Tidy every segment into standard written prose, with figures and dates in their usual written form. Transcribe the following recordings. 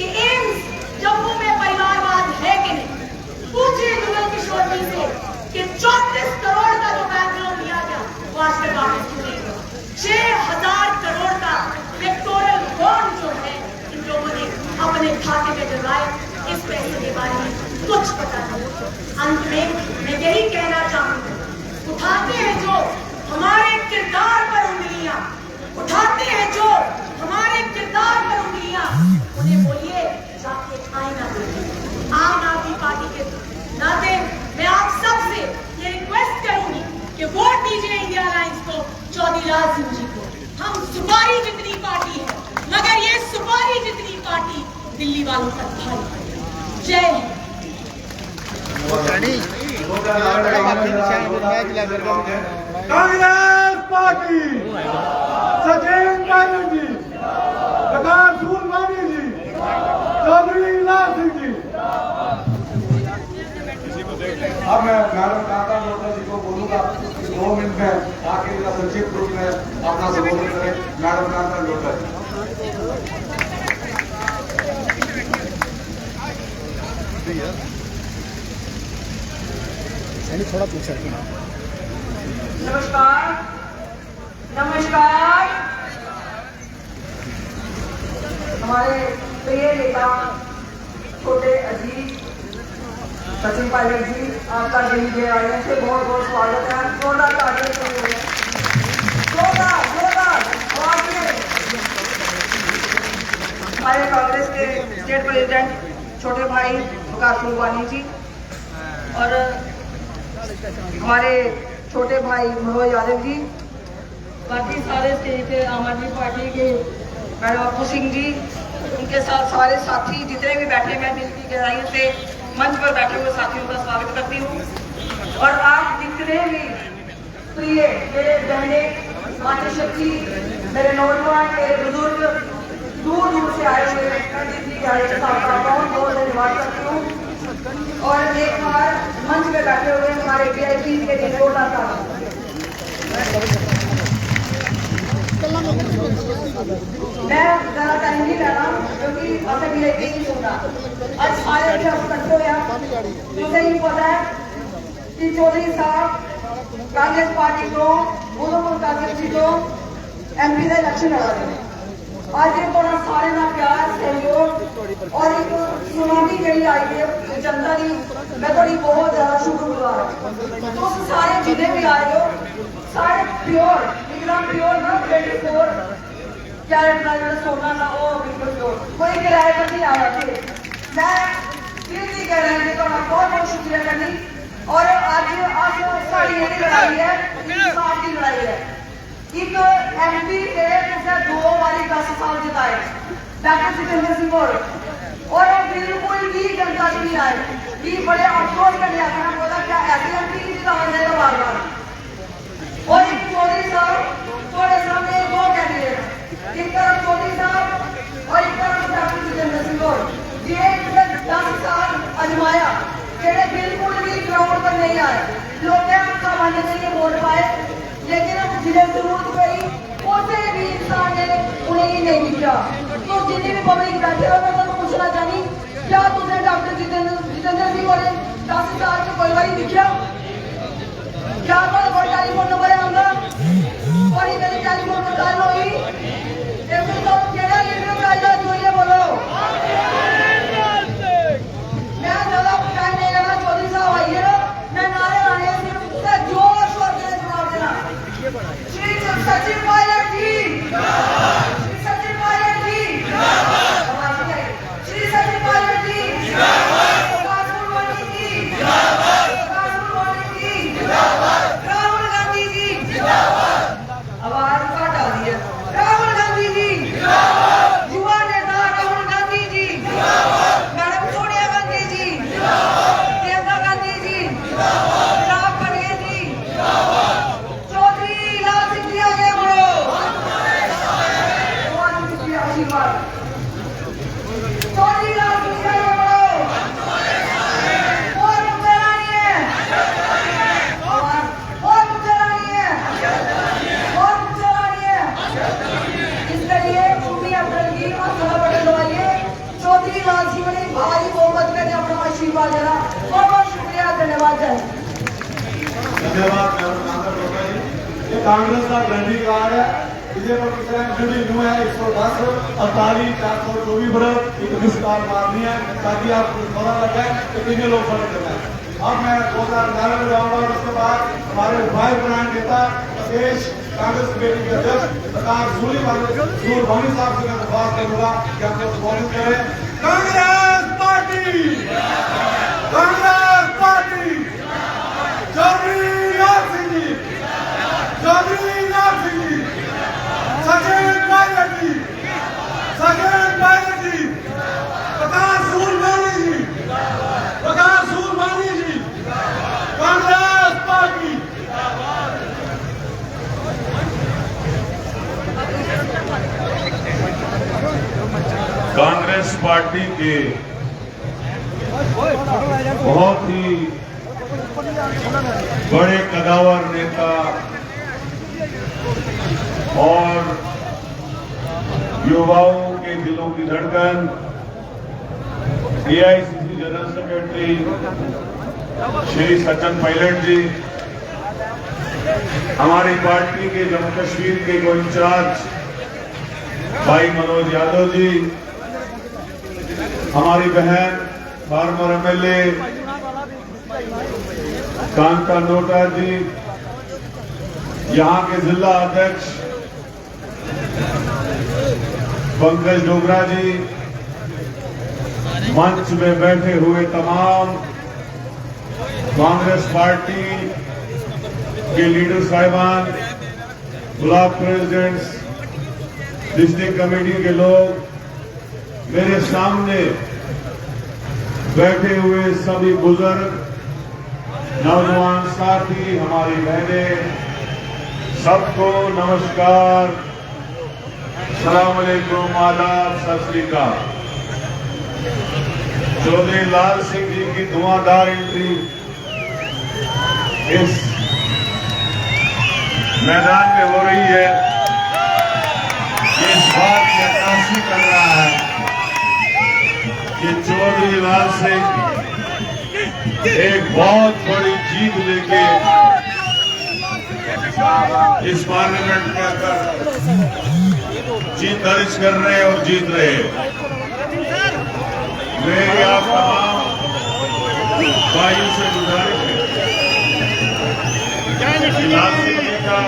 कि एम्स जम्मू में परिवारवाद है कि नहीं। पूछिए जुगल किशोर जी से कि 34 करोड़ का जो बैंक लोन दिया गया वो आज तक वापस नहीं हुआ। 6000 करोड़ का इलेक्टोरल बॉन्ड जो है इन लोगों ने अपने खाते में डलवाए, इस पैसे के बारे में कुछ पता नहीं। अंत में मैं यही कहना चाहूंगा, उठाते हैं जो हमारे किरदार पर उंगलियां, उठाते हैं जो हमारे किरदार पर उंगलियां, उन्हें बोलिए जाके आईना देखें। आम आदमी पार्टी के नाते मैं आप सबसे ये रिक्वेस्ट करूंगी कि वोट दीजिए इंडिया अलायंस को, चौधरीलाल सिंह जी को। हम सुपारी जितनी पार्टी है, मगर ये सुपारी जितनी पार्टी दिल्ली वालों का भाई है। जय हिंद। कांग्रेस पार्टी, सचिन पायलट जी, प्रकाश फूलवानी जी, चौधरीलाल सिंह जी। अब मैं मैडम कांता लोटा जी को बोलूंगा 2 मिनट में आके इनका संक्षिप्त रूप में अपना संबोधन करें। मैडम कांता लोटा जी। थोड़ा पूछा। नमस्कार, नमस्कार। हमारे प्रिय नेता छोटे अजीत सचिन पायलट जी, आपका दिल्ली के आने से बहुत बहुत स्वागत है। जोरदार तालियां चाहिए, जोरदार जोरदार आवाज में। हमारे कांग्रेस के स्टेट प्रेसिडेंट छोटे भाई प्रकाश फूलवानी जी और हमारे छोटे भाई मनोज यादव जी, बाकी सारे स्टेट के आम आदमी पार्टी के मैडम अप्पू सिंह जी, उनके साथ सारे साथी जितने भी बैठे, मैं दिल की गहराइयों से मंच पर बैठे हुए साथियों का स्वागत करती हूँ। और आप जितने भी प्रिय मेरे बहने, मातृशक्ति, मेरे नौजवान, मेरे बुजुर्ग, दूर दूर से आए हुए, मैं दिल की गहराई के साथ बहुत बहुत धन्यवाद करती हूँ। और एक बार मंच में बैठे हुए हमारे VIP के लिए जोरदार तालियां। मैं ज़्यादा टाइम नहीं ले रहा क्योंकि अपने VIP नहीं सुनना। आज सारे जब इकट्ठे हुए मुझे ही पता है कि चौधरी साहब कांग्रेस पार्टी को, उधमपुर कांग्रेस जी को MP का इलेक्शन लड़ा रहे हैं। आज ये थोड़ा सारे ना प्यार, सहयोग और एक सुनामी जी आई है जनता की, मैं थोड़ी बहुत ज्यादा शुक्रगुजार हूँ। तो सारे जिन्हें भी आए हो, सारे प्योर, एकदम प्योर ना 24 कैरेट का जो सोना था वो बिल्कुल प्योर, कोई किराए पर नहीं आया थे। मैं फिर भी कह रही हूँ तो बहुत बहुत शुक्रिया करनी। और आज सारी ये लड़ाई है, इंसाफ की लड़ाई है। एक MP ने पिछले 2 बारी 10 साल जिताए, डॉक्टर जितेंद्र सिंह और बिल्कुल भी जनता नहीं आए। ये बड़े अफसोस कर लिया था, बोला क्या ऐसे MP की जिता देगा बार बार। और एक चौधरी साहब, थोड़े सामने 2 कैंडिडेट, एक तरफ चौधरी साहब और एक तरफ डॉक्टर जितेंद्र सिंह। ये 10 साल अजमाया, जेडे बिल्कुल भी ग्राउंड पर नहीं आए। लोग सामान्य के लिए वोट पाए, लेकिन अब जिन्हें जरूरत पड़ी उसे भी इंसान ने उन्हें ही नहीं दिया। तो जितनी भी पब्लिक बैठे हो, मैं तो पूछना चाहती, क्या तुमने डॉक्टर जितेंद्र सिंह और 10 साल के कोई बारी दिखा? क्या कोई टेलीफोन नंबर है उनका? और मेरी टेलीफोन पर कॉल हुई, तो केड़ा लीडर प्राइज જોઈએ बोलो। मैं ज्यादा टाइम नहीं लेना, चौधरी साहब आइए ना, मैं नारे आने सिर्फ जोर शोर से जवाब देना। श्री सचिन पायलट जी, श्री सचिन पायलट जी, श्री सचिन पायलट जी, प्रकाश फूलवानी जी, प्रकाश फूलवानी जी, धन्यवाद ये कांग्रेस का क्रेडिट कार्ड है बीजेपी न्यू है 110 48 424 पर एक मिस कॉल मारनी है ताकि आपको पता लग जाए कि कितने लोग फर्क करना है। अब मैं 2011 में जाऊंगा और उसके बाद हमारे भाई ब्रांड नेता देश कांग्रेस कमेटी के अध्यक्ष प्रकाश सूरभानी साहब से मैं दरख्वास्त करूंगा कि आप लोग संबोधित करें। कांग्रेस पार्टी चौधरी नाथ सिंह जी सचिन पायलट जी प्रकाश सूरभानी जी कांग्रेस पार्टी। कांग्रेस पार्टी के बहुत ही बड़े कदावर नेता और युवाओं के दिलों की धड़कन AICC general secretary Shri Sachin Pilot ji, हमारी पार्टी के जम्मू कश्मीर के को इंचार्ज भाई मनोज यादव जी, हमारी बहन फार्मर एमएलए कांता नोटा जी, यहां के जिला अध्यक्ष पंकज डोगरा जी, मंच में बैठे हुए तमाम कांग्रेस पार्टी के लीडर साहिबान, ब्लॉक प्रेसिडेंट्स, डिस्ट्रिक्ट कमेटी के लोग, मेरे सामने बैठे हुए सभी बुजुर्ग, नौजवान साथी, हमारी बहनें, सबको नमस्कार, सलाम अलैकुम, आदाब, सत श्री अकाल। चौधरी लाल सिंह जी की धुआंधार एंट्री इस मैदान में हो रही है, इस बात की अक्कासी कर रहा है कि चौधरी लाल सिंह एक बहुत बड़ी जीत लेके इस पार्लियामेंट के अंदर जीत दर्ज कर रहे हैं और जीत रहे हैं। मेरी आप तमाम भाइयों से गुजारिश है कि लाल सिंह जी का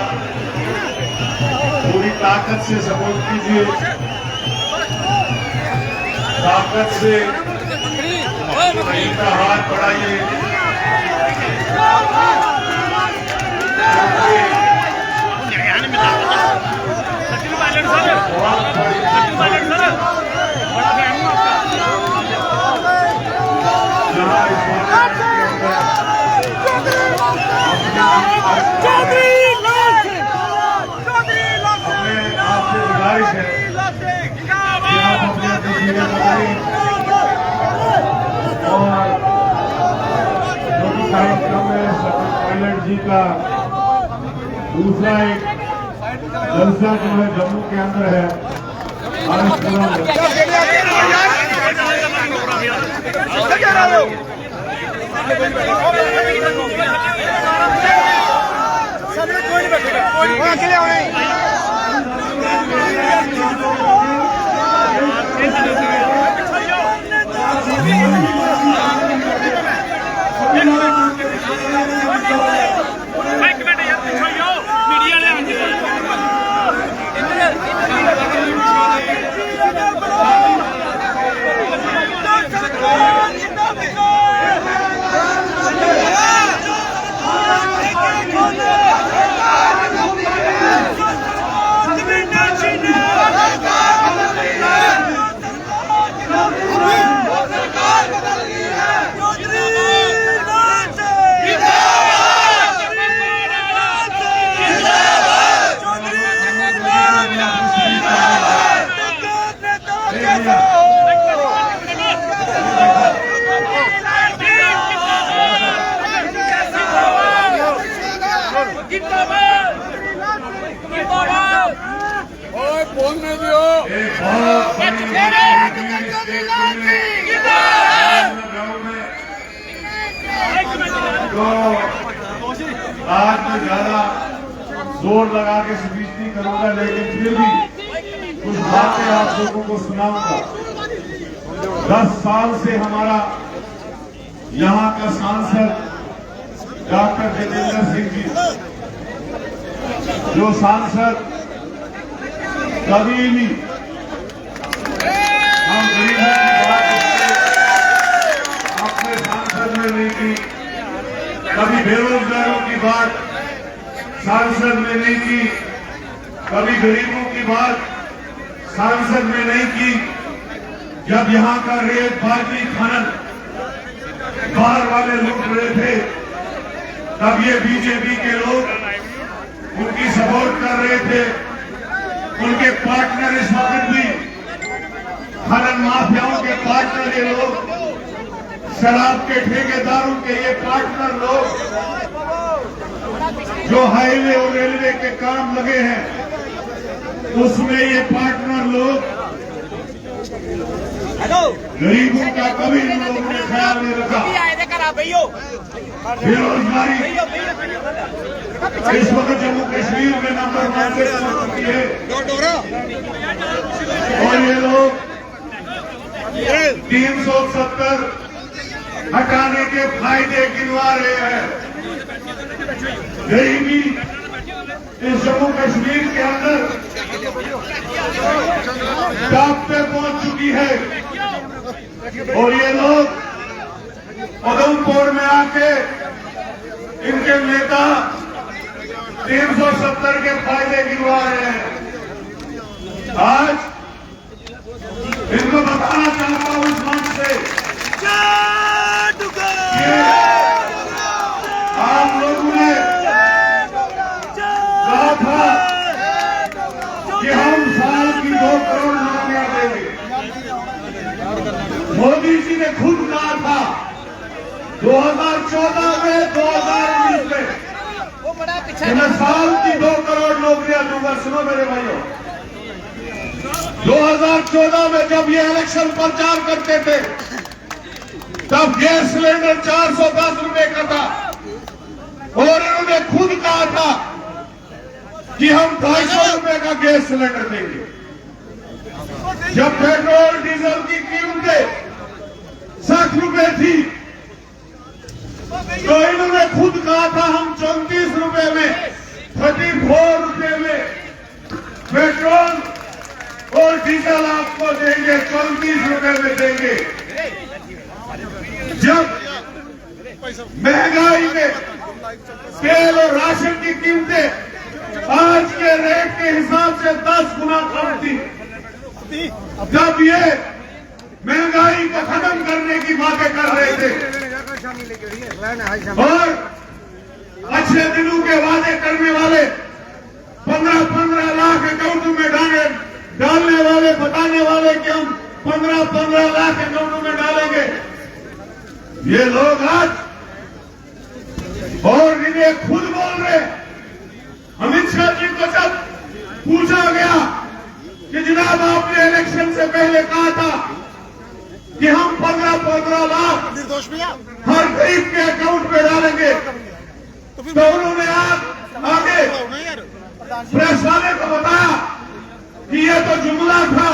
पूरी ताकत से सपोर्ट कीजिए, ताकत से इनका हाथ बढ़ाइए, आपसे गुजारिश है कि आप अपने तस्वीरें बताइए और जो भी कार्यक्रम है सचिन पायलट जी का दूसरा एक जलसा जो है जम्मू के अंदर है, बोलने दियो। आज मैं ज्यादा जोर लगा के स्पीच नहीं करूंगा, लेकिन फिर भी कुछ बातें आप लोगों को सुनाऊंगा। 10 साल से हमारा यहाँ का सांसद डॉक्टर जितेंद्र सिंह जी, जो सांसद कभी भी हम गरीबों की बात अपने सांसद में नहीं की, कभी बेरोजगारों की बात सांसद में नहीं की, कभी गरीबों की बात सांसद में नहीं की। जब यहाँ का रेत बाजरी खनन बाहर वाले लूट रहे थे, तब ये बीजेपी के लोग उनकी सपोर्ट कर रहे थे। उनके पार्टनर इस वक्त भी खनन माफियाओं के पार्टनर ये लोग, शराब के ठेकेदारों के ये पार्टनर लोग, जो हाईवे और रेलवे के काम लगे हैं, उसमें ये पार्टनर लोग गरीबों का कभी इन लोगों ने ख्याल नहीं रखा। बेरोजगारी इस वक्त जम्मू कश्मीर में नंबर 1 पे पहुंची है, और ये लोग 370 हटाने के फायदे गिनवा रहे हैं। गरीबी इस जम्मू कश्मीर के अंदर टॉप पे पहुंच चुकी है, और ये लोग उधमपुर में आके इनके नेता 370 के फायदे गिनवा रहे हैं। आज इनको बताना चाहता हूं इस मंच से कि आप लोगों ने कहा था कि हम साल की 2 करोड़ नौकरियां देंगे। मोदी जी ने खुद कहा था 2014 में, 2019 में मैं साल की 2 करोड़ नौकरियां दूंगा। सुनो मेरे भाइयों, 2014 में जब ये इलेक्शन प्रचार करते थे, तब गैस सिलेंडर 410 रुपए का था, और इन्होंने खुद कहा था कि हम 250 रुपए का गैस सिलेंडर देंगे। जब पेट्रोल डीजल की कीमतें 60 रुपए थी, तो इन्होंने खुद कहा था हम 34 रुपए में, 34 रुपए में पेट्रोल और डीजल आपको देंगे, 34 रुपए में देंगे। जब महंगाई में तेल और राशन की कीमतें आज के रेट के हिसाब से 10 गुना कम थी, जब ये महंगाई को खत्म करने की बातें कर रहे थे और अच्छे दिनों के वादे करने वाले 15-15 लाख अकाउंट में डालने वाले, बताने वाले कि हम 15-15 लाख अकाउंट में डालेंगे, ये लोग आज, और इन्हें खुद बोल रहे। अमित शाह जी को जब पूछा गया कि जनाब आपने इलेक्शन से पहले कहा था कि हम 15-15 लाख हर गरीब के अकाउंट में डालेंगे, तो उन्होंने आगे प्रेस वाले को बताया कि यह तो जुमला था,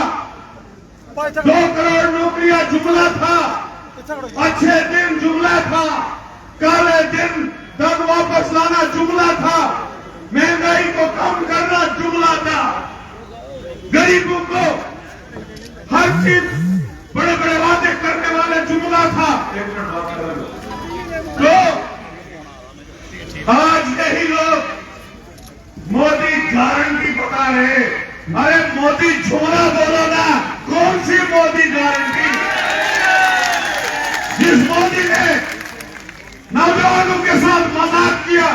2 करोड़ नौकरियां जुमला था, अच्छे दिन जुमला था, काले दिन धन वापस लाना जुमला था, महंगाई को कम करना जुमला था, गरीबों को हर चीज बड़े बड़े वादे करने वाले जुमला था। तो आज यही लोग मोदी गारंटी बता रहे। अरे मोदी जुमला बोलो ना, कौन सी मोदी गारंटी? जिस मोदी ने नौजवानों के साथ मजाक किया,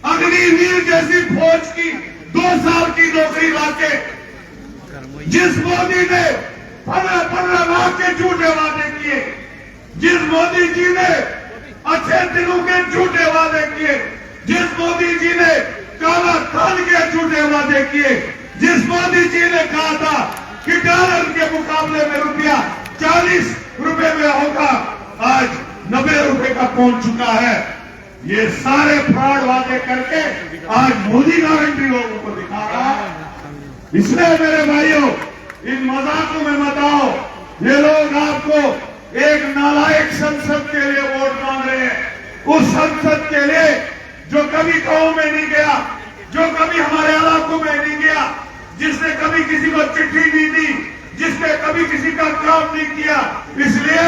अग्निवीर जैसी फौज की 2 साल की नौकरी लाके, जिस मोदी ने 15-15 लाख के झूठे वादे किए, जिस मोदी जी ने अच्छे दिनों के झूठे वादे किए, जिस मोदी जी ने काला धन के झूठे वादे किए, जिस मोदी जी ने कहा था कि डॉलर के मुकाबले में रुपया 40 रुपए में होगा, आज 90 रुपए का पहुंच चुका है। ये सारे फ्रॉड वादे करके आज मोदी गारंटी लोगों को दिखा रहा है। इसलिए मेरे भाइयों, इन मजाकों में मत आओ। ये लोग आपको एक नालायक संसद के लिए वोट मांग रहे हैं, उस संसद के लिए जो कभी गांव में नहीं गया, जो कभी हमारे इलाकों में नहीं गया, जिसने कभी किसी को चिट्ठी नहीं दी, जिसने कभी किसी का काम नहीं किया। इसलिए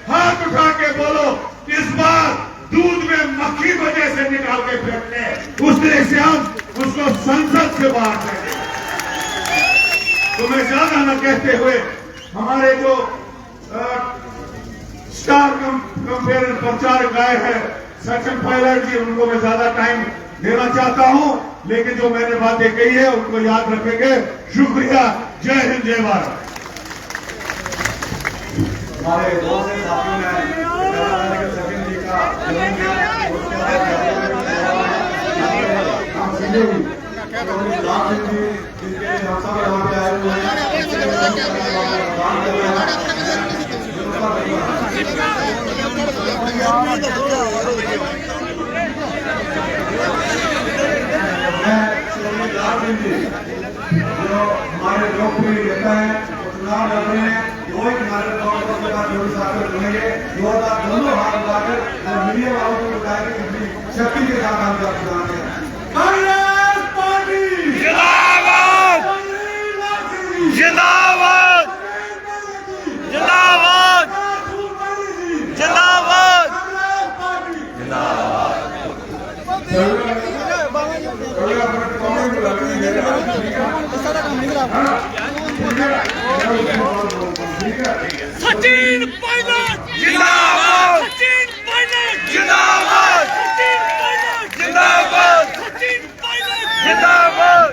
हाथ उठा के बोलो, इस बार दूध में मक्खी वजह से निकाल के फेंकते हैं, उस तरह से हम उसको संसद से बाहर करेंगे। तो मैं ज्यादा न कहते हुए हमारे जो स्टार कंपेयर प्रचारक आए हैं सचिन पायलट जी, उनको मैं ज्यादा टाइम देना चाहता हूं, लेकिन जो मैंने बातें कही है उनको याद रखेंगे। शुक्रिया। जय हिंद, जय भारत। हमारे दोस्त साथियों ने सचिन जी का हम सीधे भी जिनके हम सब यहाँ पे आए हुए हैं, जो हमारे लोकप्रिय नेता हैं, वो चुनाव लड़ रहे हैं, वो एक हमारे के बाद जोड़ी साथ चुनेंगे, दोनों हाथ मिलाकर मीडिया वालों को बताया कि अपनी शक्ति के साथ हम कर चुनाव कांग्रेस पार्टी जिंदाबाद, जिंदाबाद, जिंदाबाद, जिंदाबाद, सचिन पायलट जिंदाबाद, सचिन पायलट जिंदाबाद, सचिन पायलट जिंदाबाद, सचिन पायलट जिंदाबाद।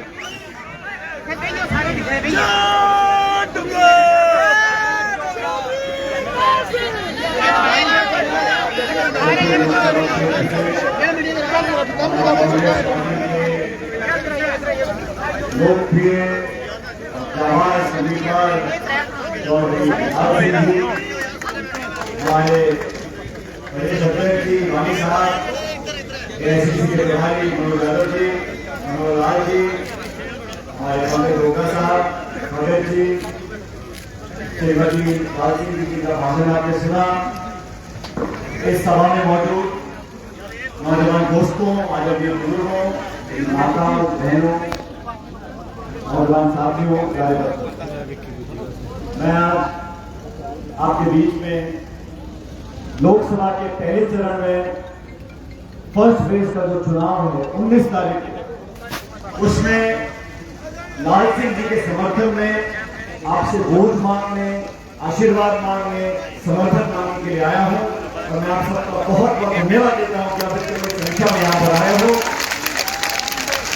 लोकप्रिय जवाहर स्पीकर चौधरी हमारे प्रदेश अध्यक्ष जी वानी साहब, एआईसीसी के प्रभारी मनोज यादव जी, मनोज लाल जी, हमारे पंडित रोका साहब, भगत जी, श्रीमती राजी जी का भाषण आपने सुना। इस सभा में मौजूद नौजवान दोस्तों, आदरणीय बुजुर्गों, माताओं, बहनों, नौजवान साथियों, कार्यकर्ताओं, मैं आज आपके बीच में लोकसभा के पहले चरण में फर्स्ट फेज का जो चुनाव है 19 तारीख को, उसमें लाल सिंह जी के समर्थन में आपसे वोट मांगने, आशीर्वाद मांगने, समर्थन मांगने के लिए आया हूं। और मैं आप सबका बहुत बहुत धन्यवाद देता हूं कि आप इतनी बड़ी संख्या में यहाँ पर आए हो।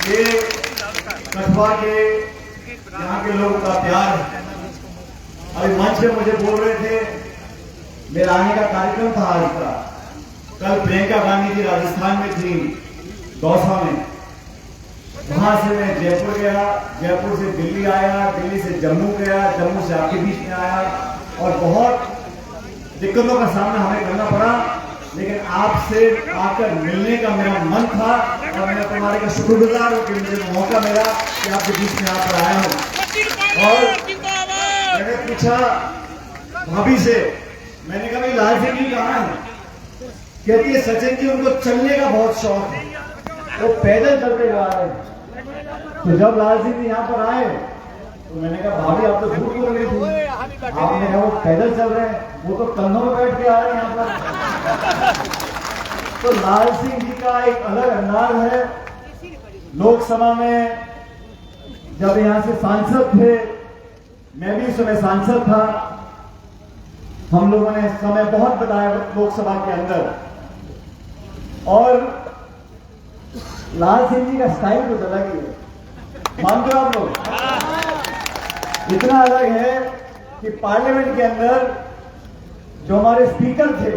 ये कठुआ के यहाँ के लोगों का प्यार। अभी मंच पे मुझे बोल रहे थे, मेरा आने का कार्यक्रम था आज का। कल प्रियंका गांधी जी राजस्थान में थी, दौसा में, वहां से मैं जयपुर गया, जयपुर से दिल्ली आया, दिल्ली से जम्मू गया, जम्मू से आपके बीच में आया, और बहुत दिक्कतों का सामना हमें करना पड़ा, लेकिन आपसे आकर मिलने का मेरा मन था और मैं तुम्हारे का शुक्रगुजार हूं कि मुझे मौका मिला कि आपके बीच में यहाँ पर आया हूँ। और मैंने पूछा भाभी से, मैंने कहा भाई लाल सिंह जी कहाँ है? कहती है सचिन जी उनको चलने का बहुत शौक है, वो पैदल चलते जा रहे हैं। तो जब लाल सिंह जी यहाँ पर आए तो मैंने कहा भाभी आप तो झूठ बोल रही थी, आपने कहा वो पैदल चल रहे हैं, वो तो कंधों में बैठ के आ रहे हैं यहाँ पर। तो लाल सिंह जी का एक अलग अंदाज है। लोकसभा में जब यहाँ से सांसद थे, मैं भी उस समय सांसद था, हम लोगों ने समय बहुत बताया लोकसभा के अंदर, और लाल सिंह जी का स्टाइल कुछ अलग ही है, मानते हो आप लोग? इतना अलग है कि पार्लियामेंट के अंदर जो हमारे स्पीकर थे,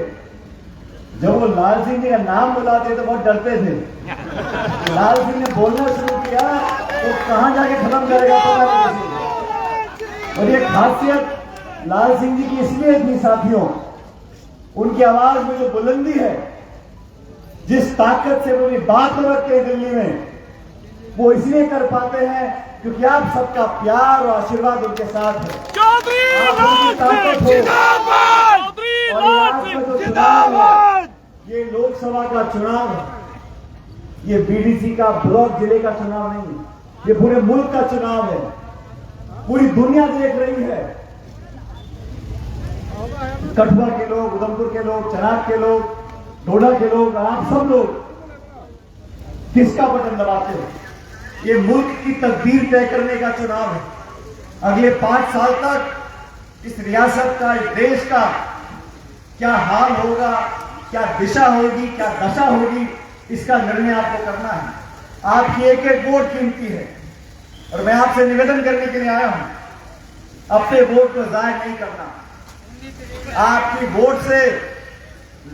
जब वो लाल सिंह जी का नाम बुलाते तो बहुत डरते थे। लाल सिंह ने बोलना शुरू किया तो कहां जाके खत्म करेगा पता नहीं। और ये खासियत लाल सिंह जी की इसलिए थी साथियों, उनकी आवाज में जो बुलंदी है, जिस ताकत से वो अपनी बात रखते हैं दिल्ली में, वो इसलिए कर पाते हैं क्योंकि आप सबका प्यार और आशीर्वाद उनके साथ है। चौधरी आप उनकी लाल ताकत सिंह हो। जिंदाबाद, चौधरी और ये लाल आज का सिंह जो चुनाव है, जिंदाबाद। ये लोकसभा का चुनाव है, ये बीडीसी का ब्लॉक जिले का चुनाव नहीं है, ये पूरे मुल्क का चुनाव है। पूरी दुनिया देख रही है। कठुआ के लोग, उधमपुर के लोग, चनाब के लोग, डोडा के लोग, आप सब लोग किसका बटन दबाते हो? ये मुल्क की तकदीर तय करने का चुनाव है। अगले 5 साल तक इस रियासत का, इस देश का क्या हाल होगा, क्या दिशा होगी, क्या दशा होगी, इसका निर्णय आपको करना है। आपकी एक एक वोट कीमती है और मैं आपसे निवेदन करने के लिए आया हूं, अपने वोट को जाया नहीं करना। आपकी वोट से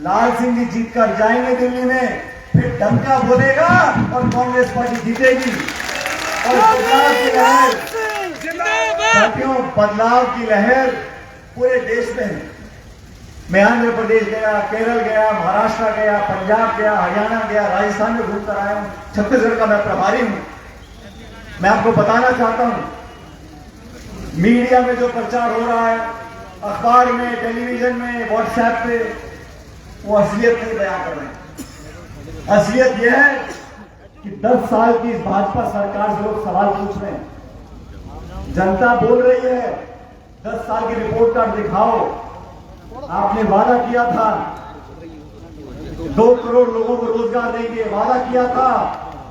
लाल सिंह जी जीत कर जाएंगे दिल्ली में, फिर डंका बोलेगा और कांग्रेस पार्टी जीतेगी। और बदलाव की लहर, साथियों, बदलाव की लहर पूरे देश में है। मैं आंध्र प्रदेश गया, केरल गया, महाराष्ट्र गया, पंजाब गया, हरियाणा गया, राजस्थान में घूमकर आया हूं, छत्तीसगढ़ का मैं प्रभारी हूं। मैं आपको बताना चाहता हूं, मीडिया में जो प्रचार हो रहा है, अखबार में, टेलीविजन में, व्हाट्सएप पे, वो असलियत नहीं बयान कर रहे हैं। असलियत यह है कि 10 साल की इस भाजपा सरकार से लोग सवाल पूछ रहे हैं। जनता बोल रही है 10 साल की रिपोर्ट कार्ड दिखाओ। आपने वादा किया था 2 करोड़ लोगों को रोजगार देंगे, वादा किया था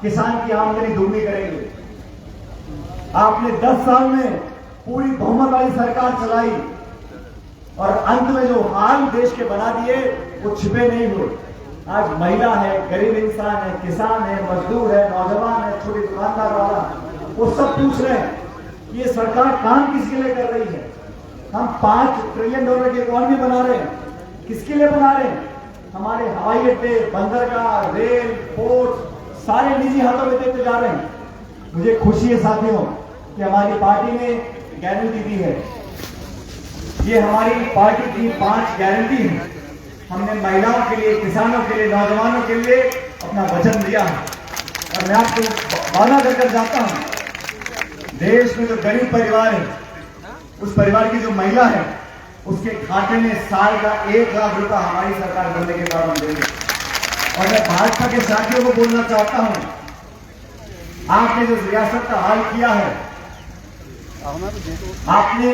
किसान की आमदनी दुगनी करेंगे। आपने 10 साल में पूरी बहुमत वाली सरकार चलाई और अंत में जो हाल देश के बना दिए वो छिपे नहीं हुए। आज महिला है, गरीब इंसान है, किसान है, मजदूर है, नौजवान है, छोटे दुकानदार वाला, वो सब पूछ रहे हैं कि ये सरकार काम किसके लिए कर रही है। हम $5 ट्रिलियन की इकोनॉमी बना रहे हैं, किसके लिए बना रहे हैं? हमारे हवाई अड्डे, बंदरगाह, रेल, पोर्ट सारे निजी हाथों में देते जा रहे हैं। मुझे खुशी है साथियों कि हमारी पार्टी ने गारंटी दी है। ये हमारी पार्टी की 5 गारंटी है। हमने महिलाओं के लिए, किसानों के लिए, नौजवानों के लिए अपना वचन दिया है और मैं आपको वादा कर जाता हूं, देश में जो गरीब परिवार है, उस परिवार की जो महिला है, उसके खाते में साल का 1 लाख रुपया हमारी सरकार बनने के बाद हम देंगे। और मैं भाजपा के साथियों को बोलना चाहता हूं, आपने जो रियासत का हाल किया है, आपने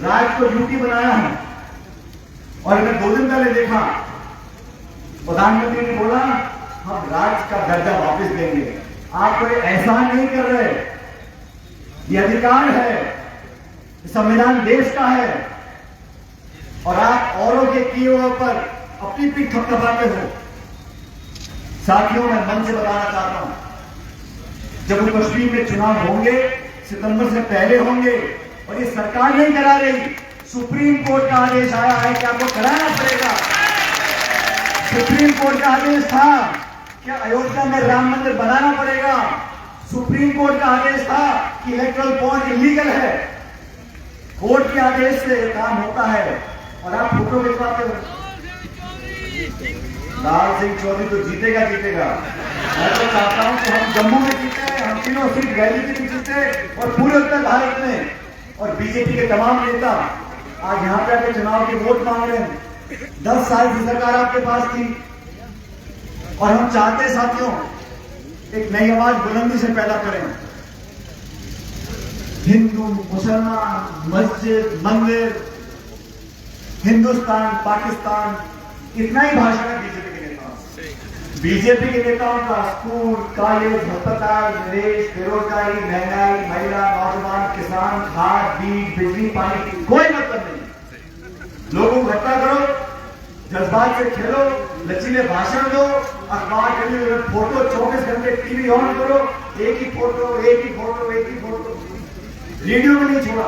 राज्य को यूटी बनाया है। और मैं 2 दिन पहले देखा, प्रधानमंत्री ने बोला हम राज्य का दर्जा वापस देंगे। आप कोई एहसान नहीं कर रहे, ये अधिकार है, संविधान देश का है और आप औरों के किए हुए पर अपनी पीठ थपथपाते हो। साथियों, मैं मन से बताना चाहता हूं, जम्मू कश्मीर में चुनाव होंगे, सितंबर से पहले होंगे और ये सरकार नहीं करा रही, सुप्रीम कोर्ट का आदेश आया है कि आपको कराना पड़ेगा। सुप्रीम कोर्ट का आदेश था कि अयोध्या में राम मंदिर बनाना पड़ेगा। सुप्रीम कोर्ट का आदेश था कि इलेक्ट्रल बॉन्ड इलीगल है। कोर्ट के आदेश से काम होता है और आप फोटो भिजवाते हो। लाल सिंह चौधरी तो जीतेगा जीतेगा। मैं तो चाहता हूं कि हम जम्मू में जीते, हम तीनों सीट रैली की जीते और पूरे उत्तर भारत में। और बीजेपी के तमाम नेता आज यहां पे आके चुनाव की वोट मांग रहे हैं। 10 साल की सरकार आपके पास थी और हम चाहते साथियों एक नई आवाज बुलंदी से पैदा करें। हिंदू, मुसलमान, मस्जिद, मंदिर, हिंदुस्तान, पाकिस्तान, इतना ही भाषण है बीजेपी के नेताओं। बीजेपी के नेताओं का स्कूल, कॉलेज, अस्पताल, निवेश, बेरोजगारी, महंगाई, महिला, नौजवान, किसान, खाद, बीज, बिजली, पानी की कोई मतलब नहीं। लोगों को इकट्ठा करो, जज्बात से खेलो, लचीले भाषण दो, अखबार के फोटो 24 घंटे टीवी ऑन करो, एक ही फोटो, एक ही फोटो, एक ही फोटो, रेडियो में नहीं छोड़ा,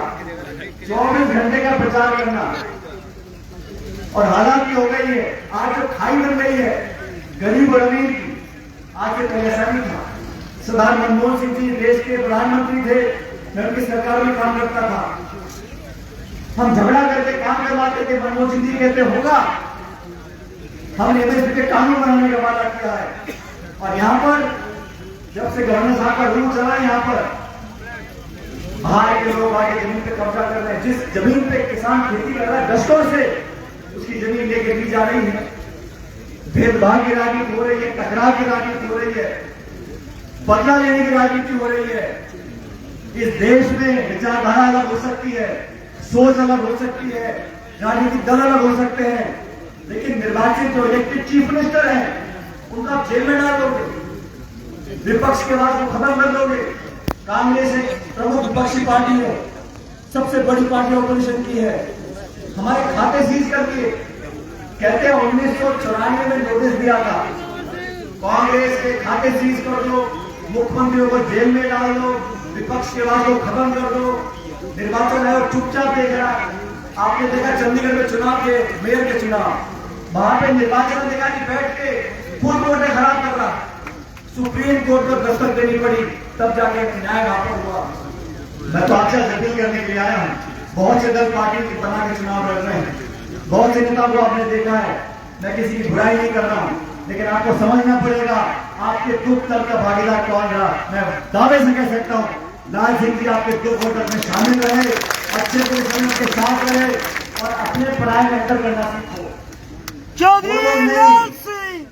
24 घंटे का प्रचार करना। और हालात हो गई है, आज जो खाई बन गई है गरीब और अमीर की, आज से पहले ऐसा नहीं था। सरदार मनमोहन सिंह जी देश के प्रधानमंत्री थे, मैं उनकी सरकार में काम करता था। हम झगड़ा करके काम करवाते थे, मनमोहन सिंह जी कहते होगा हमने एमएसपी के कानून बनाने का वादा किया है। और यहाँ पर जब से गवर्नर साहब का रूल चला है, यहाँ पर बाहर के लोग आके जमीन पे कब्जा कर रहे हैं। जिस जमीन पे किसान खेती कर रहा है दशकों से, उसकी जमीन लेके दी जा रही है। भेदभाव की राजनीति हो रही है, टकराव की राजनीति हो रही है, बदला लेने की राजनीति हो रही है। इस देश में विचारधारा अलग हो सकती है, सोच अलग हो सकती है, राजनीतिक दल अलग हो सकते हैं, लेकिन निर्वाचित जो इलेक्टेड चीफ मिनिस्टर हैं उनका जेल में डाल दोगे, विपक्ष के बाद वो खत्म कर दोगे। कांग्रेस एक प्रमुख विपक्षी पार्टी है, सबसे बड़ी पार्टी ऑपोजिशन की है। हमारे खाते सीज करके कहते हैं 1994 में नोटिस दिया था, कांग्रेस के खाते सीज कर दो, मुख्यमंत्रियों को जेल में डाल दो, विपक्ष के बाद को खत्म कर दो। निर्वाचन आयोग चुपचाप देख रहा। आपने देखा चंडीगढ़ में चुनाव के मेयर के चुनाव, वहां पे निर्वाचन अधिकारी बैठ के खुद वोटें खराब कर रहा। सुप्रीम कोर्ट को दस्तक देनी पड़ी, तब जाके न्याय वहां पर हुआ। मैं तो आपसे अपील करने के लिए आया हूँ। बहुत से दल पार्टी बना के चुनाव लड़ रहे हैं, बहुत से नेता को आपने देखा है। मैं किसी की बुराई नहीं कर रहा हूँ, लेकिन आपको समझना पड़ेगा आपके दुख दर्द का भागीदार कौन रहा। मैं दावे से कह सकता हूँ लाल सिंह जी आपके दुख और दर्द में शामिल रहे, अच्छे परिश्रम के साथ रहे और अपने पढ़ाई में अंतर करना सीखो। चौधरी लाल सिंह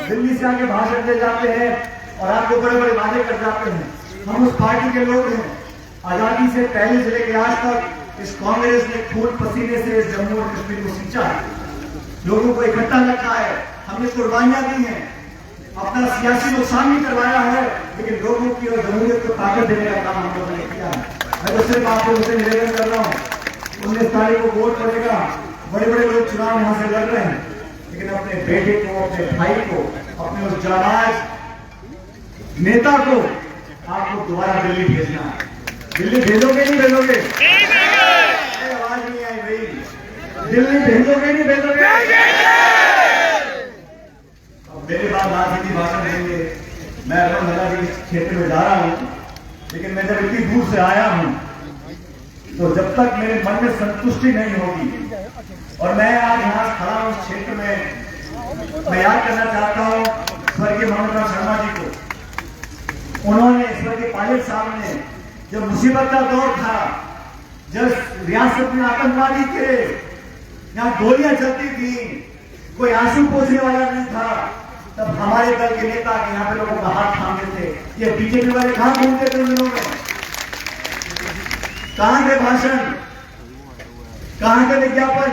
दिल्ली से आके भाषण दे जाते हैं और आपको बड़े बड़े वादे कर जाते हैं। हम उस पार्टी के लोग हैं। आजादी से पहले से लेकर आज तक इस कांग्रेस ने खून पसीने से इस जम्मू और कश्मीर को सींचा है, लोगों को इकट्ठा रखा है, हमने कुर्बानियां दी हैं, अपना सियासी नुकसान भी करवाया है, लेकिन लोगों की और जमहूरियत को ताकत देने का काम हम लोगों ने किया है। मैं तो सिर्फ आप लोगों से निवेदन कर रहा हूँ, 19 तारीख को वोट पड़ेगा, बड़े बड़े लोग चुनाव यहां से लड़ रहे हैं, लेकिन अपने बेटे को, अपने भाई को, अपने उस जाबाज नेता को आपको दोबारा दिल्ली भेजना है। दिल्ली भेजोगे नहीं भेजोगे? आवाज नहीं आई भाई। दिल्ली भेजोगे नहीं भेजोगे? अब मेरे बाद राजनीति भाषण देंगे। मैं अलग जी क्षेत्र में जा रहा हूँ, लेकिन मैं जब इतनी दूर से आया हूँ तो जब तक मेरे मन में संतुष्टि नहीं होगी, और मैं आज यहाँ खड़ा हूँ इस क्षेत्र में, मैं याद करना चाहता हूँ स्वर्गीय मोहम्मद शर्मा जी को। उन्होंने, स्वर्गीय पायलट साहब ने, जब मुसीबत का दौर था, जब रियासत में आतंकवादी थे, यहाँ गोलियां चलती थी, कोई आंसू पोंछने वाला नहीं था, तब हमारे दल के नेता यहाँ पे लोगों का हाथ थामते थे। ये बीजेपी वाले कहां घूमते थे? उन लोगों में कहां थे भाषण, कहां थे विज्ञापन?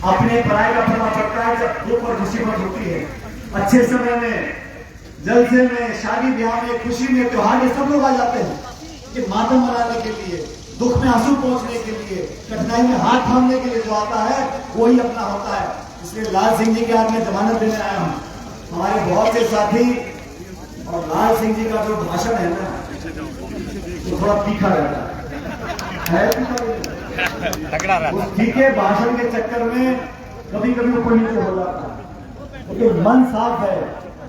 अपने पढ़ाई का फलना पड़ता है जब दुख और मुसीबत होती है। अच्छे समय में, जलसे में, शादी ब्याह में, खुशी में, त्योहार में सब लोग आ जाते हैं कि मातम मनाने के लिए, दुख में आंसू पहुंचने के लिए, कठिनाई में हाथ थामने के लिए जो आता है वही अपना होता है। इसलिए लाल सिंह जी के हाथ में जमानत देने आया हूं। हमारे बहुत से साथी, और लाल सिंह जी का जो भाषण है ना, वो थोड़ा तीखा रहता है उस तीखे भाषण के चक्कर में कभी कभी ऊपर नीचे हो जाता है, लेकिन मन साफ है।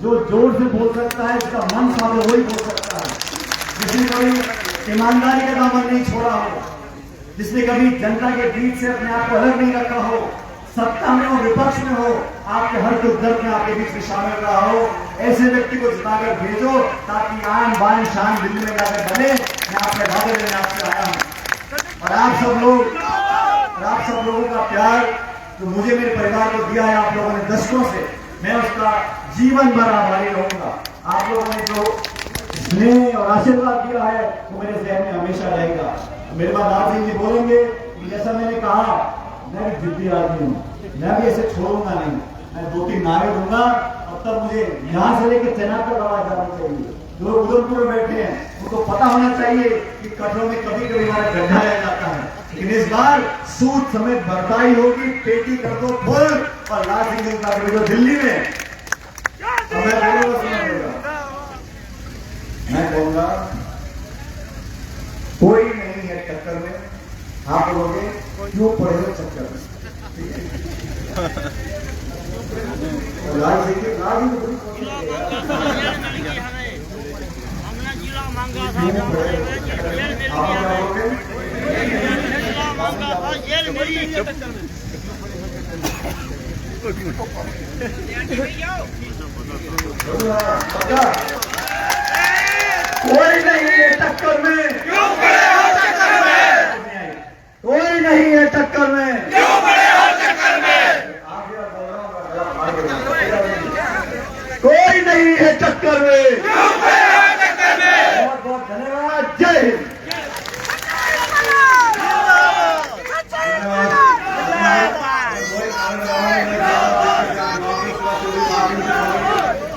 जो जोर से बोल सकता है, जिसका मन साफ है, वही बोल सकता है। जिसने कभी ईमानदारी का दामन नहीं छोड़ा हो, जिसने कभी जनता के बीच से अपने आप को अलग नहीं रखा हो, सत्ता में हो, विपक्ष में हो, आपके हर दुख दर्द में आपके बीच में शामिल रहा हो, ऐसे व्यक्ति को जिताकर भेजो ताकि आन बान शान दिल्ली में जाकर बने। मैं आपसे वादे लेने आपसे आया हूँ, और आप सब लोगों का प्यार जो मुझे मेरे परिवार को दिया है आप लोगों ने दशकों से, मैं उसका जीवन भर आभारी रहूंगा। आप लोगों ने जो स्नेह और आशीर्वाद दिया है वो मेरे जहन में हमेशा रहेगा। मेरे बाद लाल सिंह जी बोलेंगे कि जैसा मैंने कहा, मैं भी जिद्दी आदमी हूँ, मैं भी ऐसे छोड़ूंगा नहीं, मैं 2-3 नारे दूंगा, अब तक मुझे यहाँ से लेकर तैनात तक आवाज आनी चाहिए। जो उधमपुर में बैठे हैं उनको पता होना चाहिए कि कटरों में कभी कभी हमारा गड्ढा रह जाता है, लेकिन इस बार सूद समेत भरपाई होगी, पेटी कर दो फुल। और लाल सिंह का जो दिल्ली में मैं कहूंगा कोई नहीं है टक्कर में, आप लोग क्यों पड़े हो चक्कर में? लाल सिंह की कोई नहीं है टक्कर में, क्यों खड़े हो चक्कर में? कोई नहीं है टक्कर में, क्यों खड़े हो चक्कर में? कोई नहीं है टक्कर में, क्यों खड़े हो चक्कर में? बहुत बहुत धन्यवाद। जय हिंद।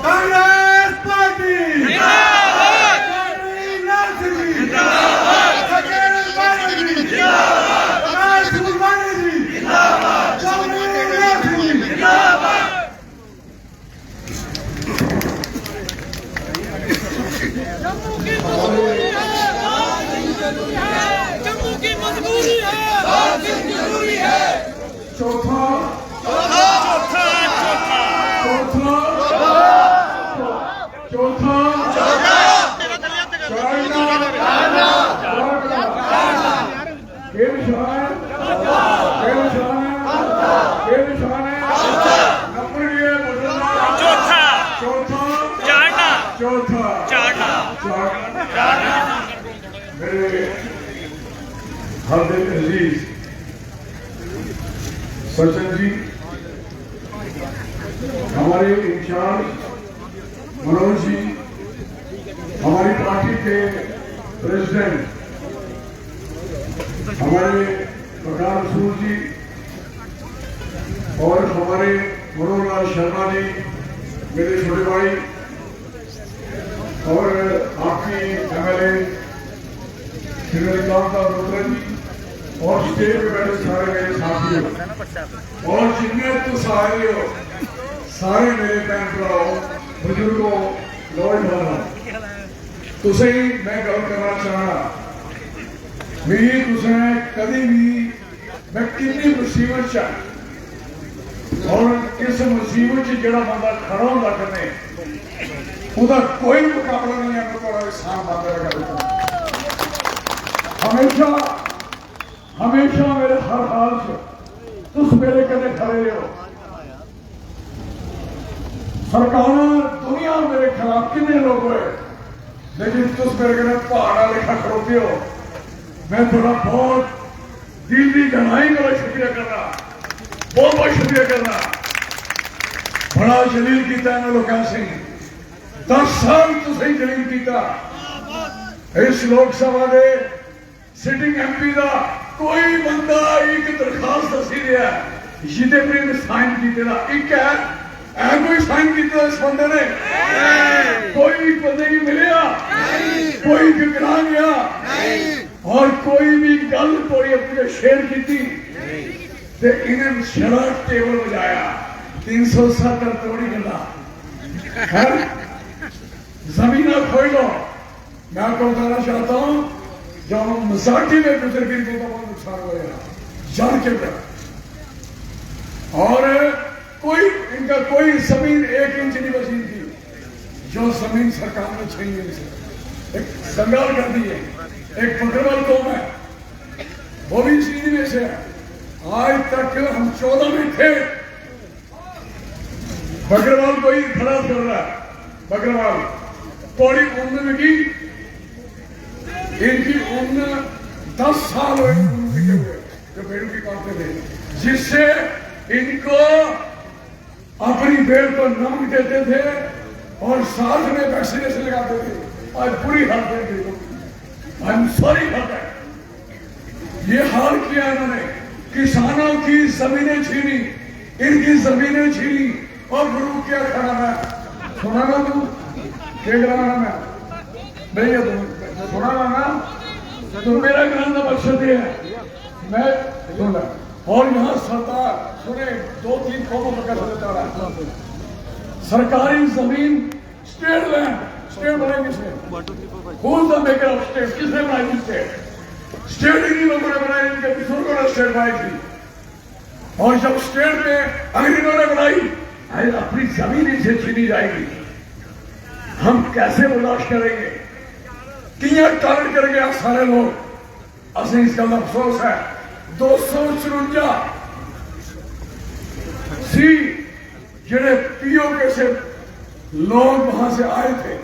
कांग्रेस पार्टी जिंदाबाद! जम्मू की मजबूरी है। चौथा मेरे हरदिल अजीज सचिन जी, हमारे इंचार्ज मनोज जी, हमारी पार्टी के प्रेसिडेंट हमारे प्रकाश सूर जी और हमारे मनोहर लाल शर्मा जी, मेरे छोटे भाई, और आपकी MLA श्रीमती कांता रोत्रा जी, और स्टेज पे बैठे सारे मेरे साथियों, और जितने तो सारे हो, सारे मेरे भैन भराओ, बुजुर्गों, नौजवानों, तुसे मैं गल करना चाहना भी तुसें कभी भी मैं कितनी मुसीबत च और किस मुसीबत च जेड़ा बंदा खड़ा होंदा कने उदा कोई मुकाबला नहीं है। मैं थोड़ा एहसान बात करूंगा, हमेशा हमेशा मेरे हर हाल से तुस मेरे कने खड़े रहो। सरकार दुनिया मेरे खिलाफ कितने लोग हुए, लेकिन तुस मेरे कने पहाड़ा लेखा खड़ोते हो। मैं थोड़ा बहुत दिल की गहराई का शुक्रिया करना, बहुत बहुत शुक्रिया करना। बड़ा जलील किया इन्होंने लोगों से 10 साल तुसें जलील किया। इस लोकसभा के सिटिंग MP का कोई बंदा एक दरखास्त दसी रहा जिदे पर साइन किए एक है कोई साइन किया इस बंदे ने? कोई बंदे की मिलिया, कोई गिरा गया, और कोई भी गल थोड़ी अपने शेयर की थी ते इन्हें छड़ा टेबल बजाया 370 तोड़ी गला जमीन खोल लो। मैं आपको बताना चाहता हूं, जब हम मसाठी में गुजर गई तो बहुत नुकसान हुआ जान के अंदर, और कोई इनका कोई जमीन 1 इंच नहीं बची थी। जो जमीन सरकार ने छीन ली से एक संगाल कर दी है। एक बकरवाल कौम है, वो भी इसी में से है। आज तक हम 14 में थे, बकरवाल कोई खड़ा कर रहा है। बकरवाल थोड़ी उम्र में की, इनकी उम्र 10 साल हुए जो बेड़ू की काटते थे, जिससे इनको अपनी बेड़ को नमक देते थे और साथ में वैक्सीनेशन लगाते थे। आज बुरी हालत है, I am sorry for that. ये हाल किया इन्होंने, किसानों की जमीनें छीनी, इनकी जमीनें छीनी, और गुरु क्या खड़ा है सुनाना तू क्या कराना मैं नहीं है तुम सुनाना ना, तो मेरा ग्रंथ मकसद ये है मैं सुना। और यहाँ सरदार सुने 2-3 कौमों का देता रहा। सरकारी जमीन स्टेट लैंड, स्टेट बनाएंगे मेकर ऑफ स्टेट, किसने बनाई स्टेट? स्टेट इन्हीं लोगों ने बनाई, इनके बुजुर्गों ने स्टेट बनाई थी। और जब स्टेट में अगर इन्होंने बनाई, अपनी जमीन इनसे छीनी जाएगी, हम कैसे बर्दाश्त करेंगे? किया टारगेट करेंगे आप सारे लोग। असली इसका अफसोस है 254 सी जेडे पीओके से लोग वहां से आए थे,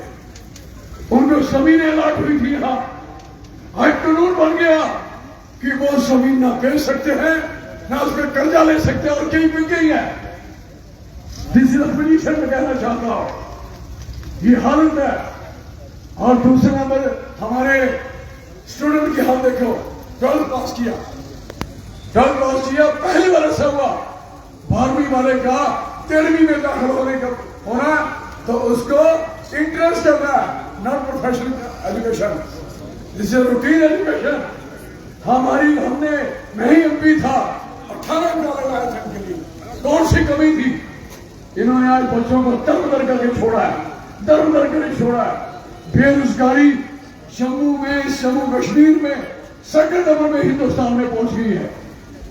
उनको जमीन अलॉट हुई थी। यहाँ आज कानून बन गया कि वो जमीन ना बेच सकते हैं, ना उस पर कर्जा ले सकते हैं, और कहीं बिक गई है। तीसरी पोजीशन में कहना चाहता हूं ये हालत है। और दूसरे नंबर हमारे स्टूडेंट की हाल देखो, 12th पास किया, 12th पास किया, पहली बार ऐसा हुआ 12वीं वाले का 13वीं में दाखिल होने का होना, तो उसको इंटरेस्ट करना, not professional education, this is routine education. मैं ही एमपी था, 18 डॉलर लाया था इनके लिए, कौन सी कमी थी? इन्होंने आज बच्चों को दर दर करके छोड़ा है, दर दर करके छोड़ा है। बेरोजगारी जम्मू कश्मीर में सेकंड नंबर में हिंदुस्तान में पहुंच गई है।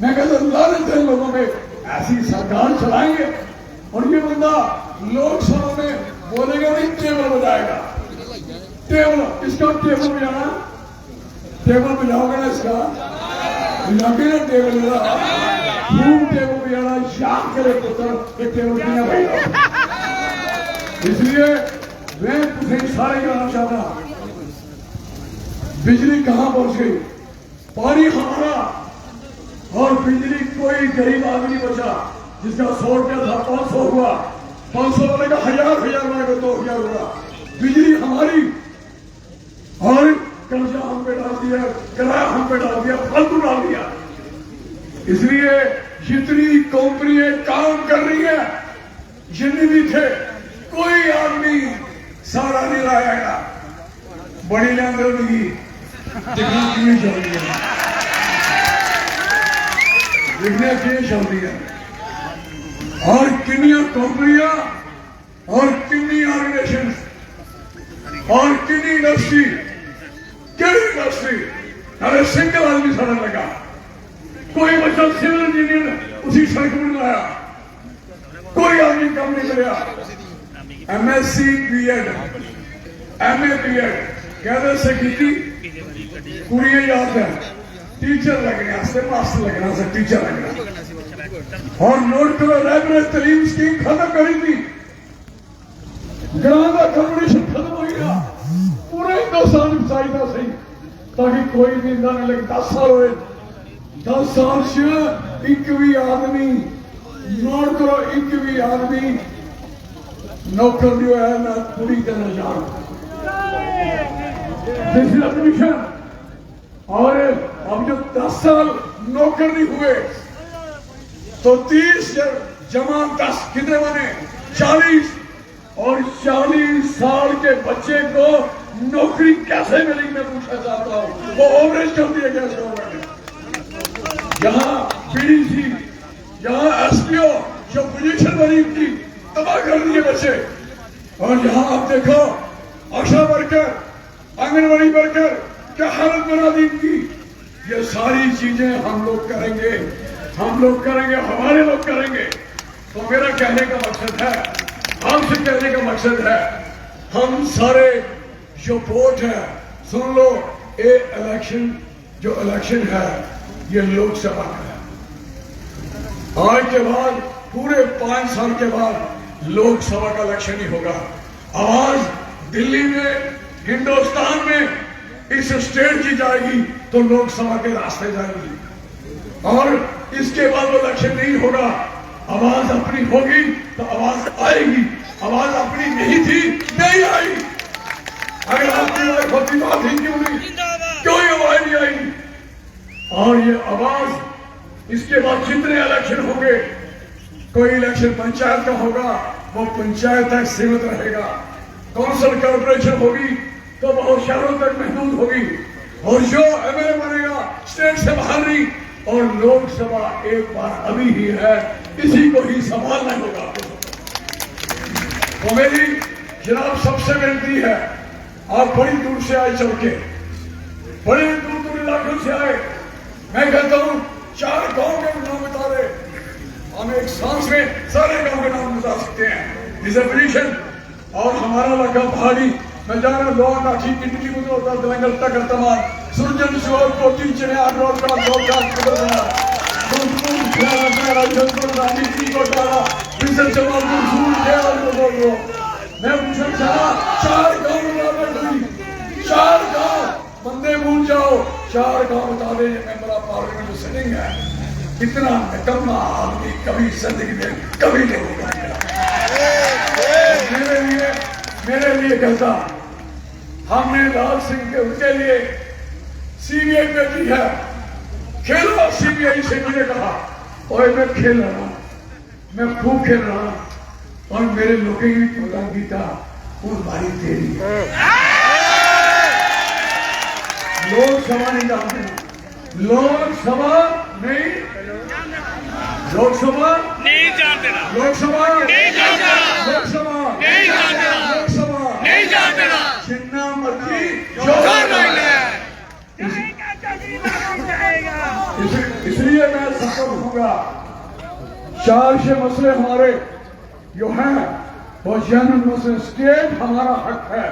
मैं कहता हूं लानत है लोगों में, ऐसी सरकार चलाएंगे और ये बंदा लोकसभा में बोलेगा नहीं, टेबल बजाएगा। टेबल, इसका टेबल बजाना, टेबल बजाओगे ना, इसका बजाओगे ना टेबल बजा, खूब टेबल बजाना, याद करे पुत्र, एक टेबल नहीं बजाओ। इसलिए मैं तुझे इशारे करना चाहता, बिजली कहां पहुंच गई, पानी हमारा, और बिजली कोई गरीब आदमी बचा जिसका 100 रुपया था 500 हुआ, 500 वाले का 1000 वाले का 2000 हुआ। बिजली हमारी, और कर्जा हम पे डाल दिया, किराया हम पे डाल दिया, फालतू डाल दिया। इसलिए जितनी कंपनियां काम कर रही है, जितनी भी थे, कोई आदमी सारा नहीं लाएगा। बड़ी लैंडर नहीं दिखना क्यों चल रही है, दिखने क्यों चल रही है, और कितनी कंपनियां और कितनी ऑर्गेनाइजेशन और कितनी इंडस्ट्री, केड़ी इंडस्ट्री, अरे सिंगल आदमी सड़क लगा, कोई बच्चा सिविल इंजीनियर उसी सड़क में लाया, कोई आदमी कम नहीं मिला। MSc बीएड, MA बीएड कहते से की कुड़ियां याद है, टीचर लगने से, मास्टर लगना से, टीचर लगना। और नोट करो, रेगुलर तालीम स्कीम खत्म करी थी, ग्रां का कंपटीशन खत्म हो गया, पूरे हिंदुस्तान में चाहिए सही, ताकि कोई भी इंसान नहीं लगे। 10 साल हुए, 10 साल से एक भी आदमी, नोट करो, एक भी आदमी नौकर जो है ना पूरी तरह जान मिशन। और अब जो 10 साल नौकर नहीं हुए, तो 30 जमा 10 कितने बने, 40, और 40 साल के बच्चे को नौकरी कैसे मिलेगी, मैं पूछना चाहता हूं। वो ओवरेज कर दिया कैसे गवर्नमेंट, जहां पीडीसी, जहां एसपीओ जो पोजीशन बनी थी, तबाह कर दिए बच्चे। और यहां आप देखो, आशा वर्कर, आंगनबाड़ी वर्कर, क्या हालत बना दी इनकी। ये सारी चीजें हम लोग करेंगे, हम लोग करेंगे, हमारे लोग करेंगे। तो मेरा कहने का मकसद है, आपसे कहने का मकसद है, हम सारे जो वोट है, सुन लो, ये इलेक्शन जो इलेक्शन है, ये लोकसभा का है। आज के बाद पूरे 5 साल के बाद लोकसभा का इलेक्शन ही होगा। आवाज दिल्ली में, हिंदुस्तान में इस स्टेट की जाएगी तो लोकसभा के रास्ते जाएगी। और इसके बाद वो इलेक्शन नहीं होगा, आवाज अपनी होगी तो आवाज आएगी। आवाज अपनी नहीं थी, नहीं आई। अगर आपकी आवाज होती तो आती क्यों नहीं, कोई आवाज नहीं आई। और ये आवाज, इसके बाद जितने इलेक्शन होंगे, कोई इलेक्शन पंचायत का होगा, वो पंचायत तक सीमित रहेगा। काउंसिल कॉर्पोरेशन होगी तो बहुत शहरों तक महदूद होगी। और जो एमएलए बनेगा स्टेट से बाहर नहीं। और लोकसभा एक बार अभी ही है, इसी को ही संभालना होगा। तो मेरी जनाब सबसे विनती है, आप बड़ी दूर से आए, चल के बड़े दूर इलाकों से आए। मैं कहता हूं 4 गांव के नाम बता दे, हम एक सांस में सारे गांव के नाम बता सकते हैं। इस पोजीशन और हमारा इलाका पहाड़ी, मैं जा रहा लोग नाठी कितनी मुझे होता दलंगल तक तमाम सुरजन शोर कोटी चने आरोप का दो का किधर बना, राजस्थान रानी की कोटाला मिस्टर जमाल मंसूर जयाल को बोल रहा हूं। मैं पूछना चाहा 4 गांव डेवलपमेंट हुई, 4 गांव बंदे भूल जाओ, 4 गांव बता दे ये मेंबर ऑफ पार्लियामेंट जो सिटिंग है, इतना निकम्मा आदमी कभी जिंदगी में कभी नहीं होगा। मेरे लिए कहता, हमने लाल सिंह के उनके लिए सीबीआई भेजी है, खेलो सीबीआई से। मैंने कहा और मैं खेल रहा हूं, मैं खूब खेल रहा हूं और मेरे लोगों की गीता वो भाई तेरी लोकसभा नहीं जानते, लोकसभा नहीं, लोकसभा नहीं जानते ना, लोकसभा नहीं जानते ना, लोकसभा नहीं जानते ना, लोकसभा नहीं जानते ना, जितना मर्जी जो करना है। इसलिए मैं सबको कहूंगा 4 से मसले हमारे जो हैं वो जनरल मसले, स्टेट हमारा हक है।